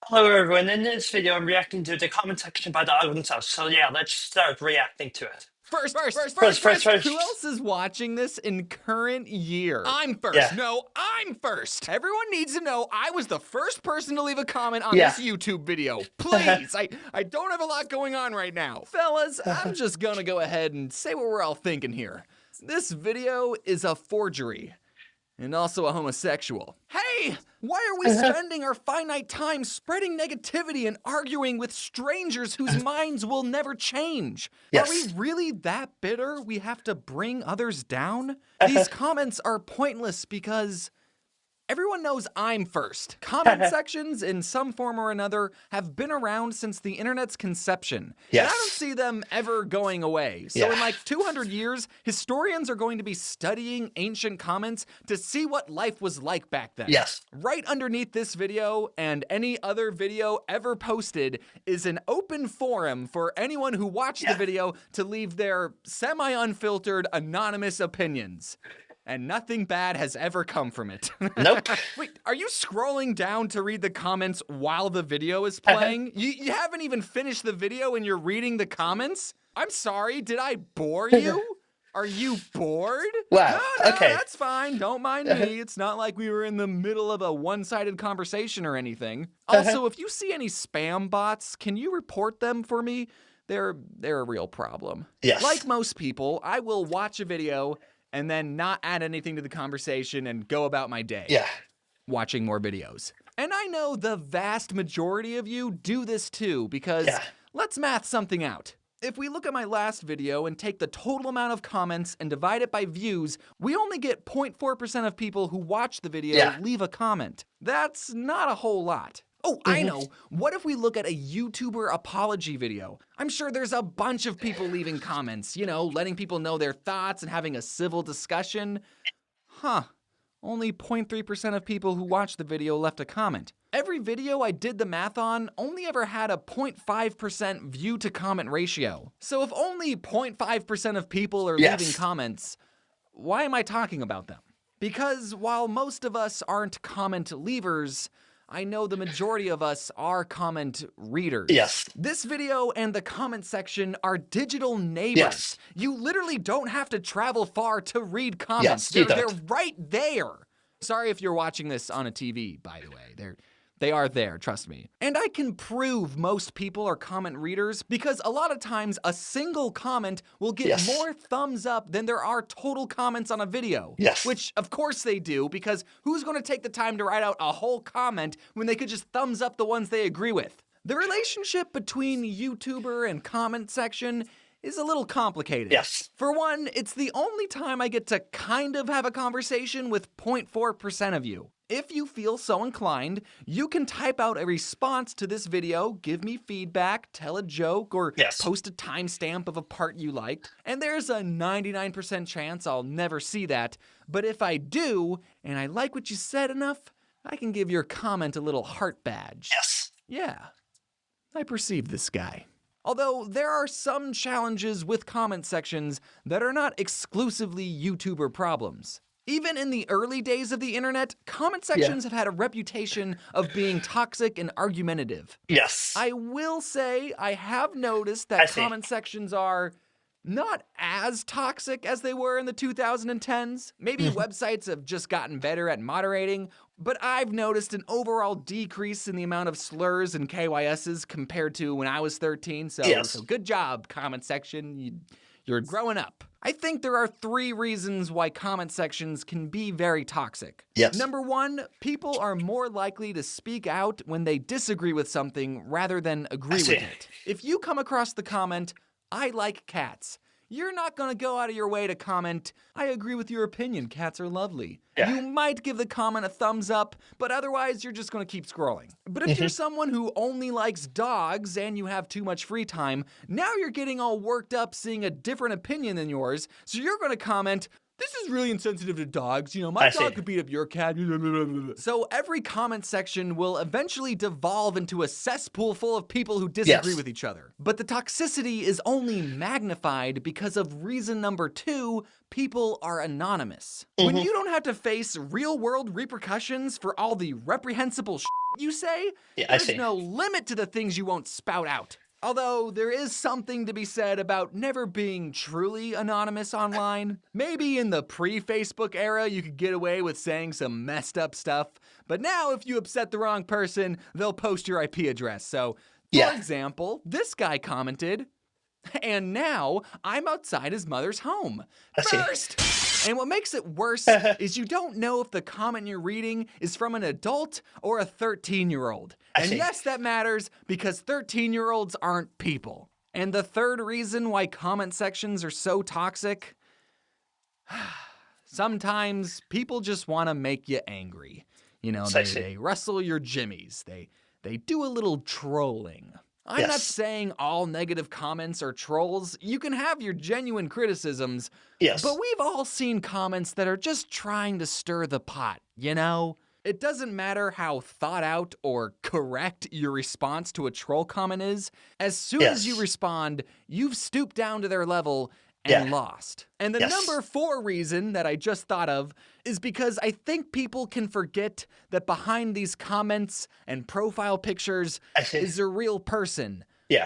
Hello everyone, in this video I'm reacting to the comment section by the Ugly Sauce, so yeah, let's start reacting to it. Who else is watching this in current year? I'm first. Yeah. No, I'm first. Everyone needs to know I was the first person to leave a comment on Yeah. this YouTube video. Please, I don't have a lot going on right now. Fellas, I'm just gonna go ahead and say what we're all thinking here. This video is a forgery. And also a homosexual. Hey, why are we spending our finite time spreading negativity and arguing with strangers whose minds will never change? Yes. Are we really that bitter we have to bring others down? These comments are pointless because everyone knows I'm first. Comment sections in some form or another have been around since the internet's conception. Yes. And I don't see them ever going away. So in like 200 years, historians are going to be studying ancient comments to see what life was like back then. Yes. Right underneath this video and any other video ever posted is an open forum for anyone who watched the video to leave their semi-unfiltered, anonymous opinions. And nothing bad has ever come from it. Nope. Wait, are you scrolling down to read the comments while the video is playing? You haven't even finished the video and you're reading the comments? I'm sorry, did I bore you? Are you bored? Wow, No, okay. that's fine, don't mind me. It's not like we were in the middle of a one-sided conversation or anything. Also, if you see any spam bots, can you report them for me? They're a real problem. Yes. Like most people, I will watch a video and then not add anything to the conversation and go about my day. Yeah. Watching more videos. And I know the vast majority of you do this too, because let's math something out. If we look at my last video and take the total amount of comments and divide it by views, we only get 0.4% of people who watch the video leave a comment. That's not a whole lot. Oh, I know. What if we look at a YouTuber apology video? I'm sure there's a bunch of people leaving comments, you know, letting people know their thoughts and having a civil discussion. Huh. Only 0.3% of people who watched the video left a comment. Every video I did the math on only ever had a 0.5% view to comment ratio. So if only 0.5% of people are leaving comments, why am I talking about them? Because while most of us aren't comment leavers, I know the majority of us are comment readers. Yes. This video and the comment section are digital neighbors. Yes. You literally don't have to travel far to read comments. Yes, They're right there. Sorry if you're watching this on a TV, by the way. They are there, trust me. And I can prove most people are comment readers because a lot of times a single comment will get more thumbs up than there are total comments on a video. Yes. Which, of course they do, because who's going to take the time to write out a whole comment when they could just thumbs up the ones they agree with? The relationship between YouTuber and comment section is a little complicated. Yes. For one, it's the only time I get to kind of have a conversation with 0.4% of you. If you feel so inclined, you can type out a response to this video, give me feedback, tell a joke, or post a timestamp of a part you liked, and there's a 99% chance I'll never see that, but if I do, and I like what you said enough, I can give your comment a little heart badge. Yes. Yeah, I perceive this guy. Although there are some challenges with comment sections that are not exclusively YouTuber problems. Even in the early days of the internet, comment sections have had a reputation of being toxic and argumentative. Yes. I will say I have noticed that comment sections are not as toxic as they were in the 2010s. Maybe websites have just gotten better at moderating, but I've noticed an overall decrease in the amount of slurs and KYSs compared to when I was 13. So good job, comment section. You're growing up. I think there are 3 reasons why comment sections can be very toxic. Yes. Number 1, people are more likely to speak out when they disagree with something rather than agree with it. If you come across the comment, "I like cats," you're not going to go out of your way to comment, "I agree with your opinion, cats are lovely." You might give the comment a thumbs up, but otherwise you're just going to keep scrolling. But if you're someone who only likes dogs and you have too much free time, now you're getting all worked up seeing a different opinion than yours, so you're going to comment, "This is really insensitive to dogs. You know, my dog could beat up your cat." So every comment section will eventually devolve into a cesspool full of people who disagree with each other. But the toxicity is only magnified because of reason number 2, people are anonymous. When you don't have to face real-world repercussions for all the reprehensible shit you say? Yeah, I There's see. no limit to the things you won't spout out. Although there is something to be said about never being truly anonymous online. Maybe in the pre-Facebook era you could get away with saying some messed up stuff, but now if you upset the wrong person, they'll post your IP address. So, for example, this guy commented, and now I'm outside his mother's home. First! And what makes it worse is you don't know if the comment you're reading is from an adult or a 13-year-old. And yes, that matters because 13-year-olds aren't people. And the third reason why comment sections are so toxic, sometimes people just want to make you angry. You know, they rustle your jimmies. They do a little trolling. I'm not saying all negative comments are trolls. You can have your genuine criticisms, but we've all seen comments that are just trying to stir the pot, you know? It doesn't matter how thought out or correct your response to a troll comment is. As soon as you respond, you've stooped down to their level and lost. And the number 4 reason that I just thought of is because I think people can forget that behind these comments and profile pictures is a real person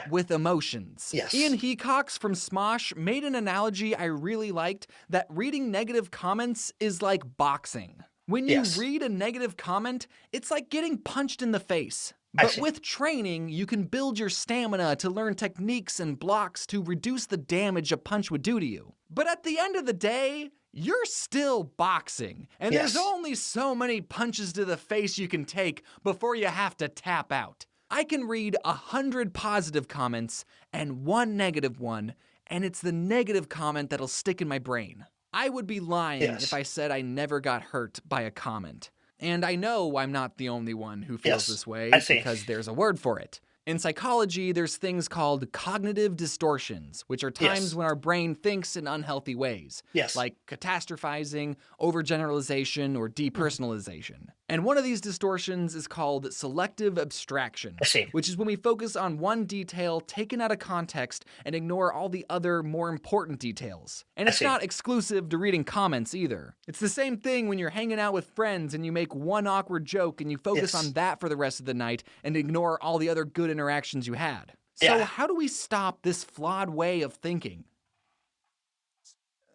with emotions. Ian Hecox from Smosh made an analogy I really liked, that reading negative comments is like boxing. When you read a negative comment, it's like getting punched in the face. But with training, you can build your stamina to learn techniques and blocks to reduce the damage a punch would do to you. But at the end of the day, you're still boxing, and there's only so many punches to the face you can take before you have to tap out. I can read 100 positive comments and 1 negative one, and it's the negative comment that'll stick in my brain. I would be lying if I said I never got hurt by a comment. And I know I'm not the only one who feels this way because there's a word for it. In psychology, there's things called cognitive distortions, which are times when our brain thinks in unhealthy ways, like catastrophizing, overgeneralization, or depersonalization. And one of these distortions is called selective abstraction, which is when we focus on one detail taken out of context and ignore all the other more important details. And it's not exclusive to reading comments either. It's the same thing when you're hanging out with friends and you make one awkward joke and you focus on that for the rest of the night and ignore all the other good interactions you had. So how do we stop this flawed way of thinking?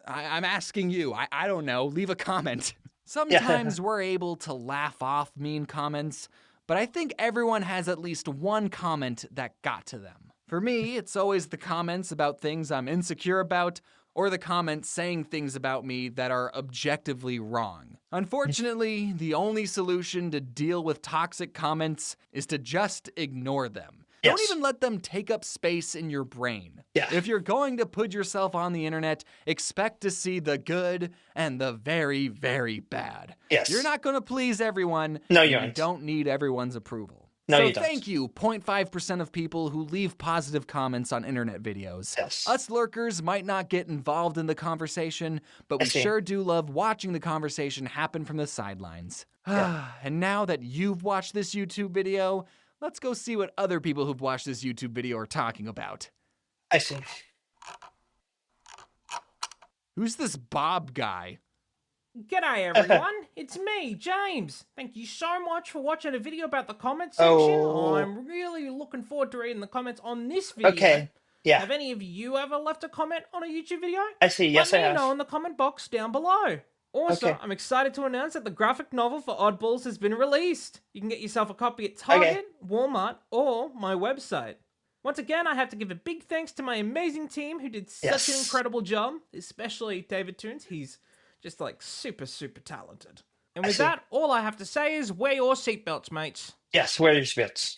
I'm asking you. I don't know. Leave a comment. Sometimes we're able to laugh off mean comments, but I think everyone has at least one comment that got to them. For me, it's always the comments about things I'm insecure about, or the comments saying things about me that are objectively wrong. Unfortunately, the only solution to deal with toxic comments is to just ignore them. Don't even let them take up space in your brain. If you're going to put yourself on the internet, expect to see the good and the very, very bad. You're not going to please everyone. No, you don't need everyone's approval. No, so you don't. Thank you, 0.5% of people who leave positive comments on internet videos. Us lurkers might not get involved in the conversation, but we sure do love watching the conversation happen from the sidelines. And now that you've watched this YouTube video, let's go see what other people who've watched this YouTube video are talking about. I see. Who's this Bob guy? G'day everyone, it's me, James. Thank you so much for watching a video about the comments section. I'm really looking forward to reading the comments on this video. Have any of you ever left a comment on a YouTube video? I see, yes I have. Let me know in the comment box down below. Also, I'm excited to announce that the graphic novel for Oddballs has been released. You can get yourself a copy at Target, Walmart, or my website. Once again, I have to give a big thanks to my amazing team who did such an incredible job, especially David Toons. He's just like super, super talented. And with that, all I have to say is wear your seatbelts, mates. Yes, wear your seatbelts.